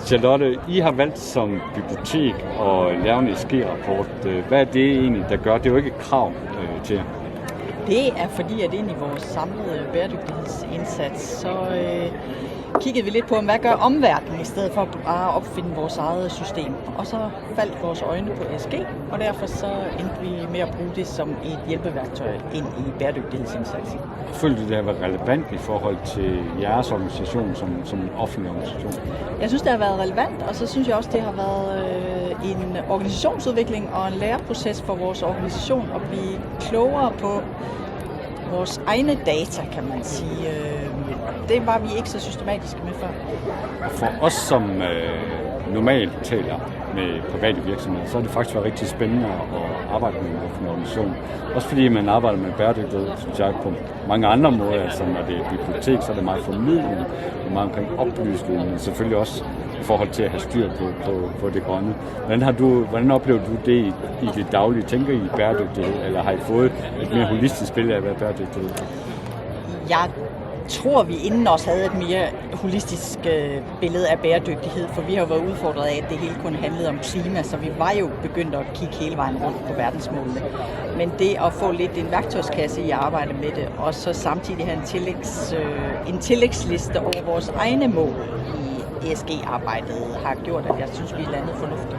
Charlotte, I har valgt som bibliotek at lave en ESG-rapport. Hvad er det egentlig, der gør? Det er jo ikke et krav til jer. Det er fordi, at ind i vores samlede bæredygtighedsindsats, så kiggede vi lidt på, hvad gør omverdenen, i stedet for bare at opfinde vores eget system. Og så faldt vores øjne på ESG, og derfor så endte vi med at bruge det som et hjælpeværktøj ind i bæredygtighedsindsatsen. Følte du, det har været relevant i forhold til jeres organisation som en offentlig organisation? Jeg synes, det har været relevant, og så synes jeg også, det har været en organisationsudvikling og en læreproces for vores organisation at blive klogere på vores egne data, kan man sige. Det var vi ikke så systematiske med før. For os, som normalt taler med private virksomheder, så har det faktisk været rigtig spændende at arbejde med en offentlig organisation. Også fordi man arbejder med bæredygtighed, synes jeg, på mange andre måder. Altså når det er bibliotek, så er det meget formidling, og meget omkring oplysning, men selvfølgelig også i forhold til at have styr på det grønne. Hvordan oplever du det i det daglige? Tænker I bæredygtighed, eller har I fået et mere holistisk billede af, hvad bæredygtighed er? Jeg tror, vi inden også havde et mere holistisk billede af bæredygtighed, for vi har jo været udfordret af, at det hele kun handlede om klima, så vi var jo begyndt at kigge hele vejen rundt på verdensmålene. Men det at få lidt en værktøjskasse i at arbejde med det, og så samtidig have en tillægsliste over vores egne mål i ESG-arbejdet, har gjort, at jeg synes, vi er landet fornuftigt.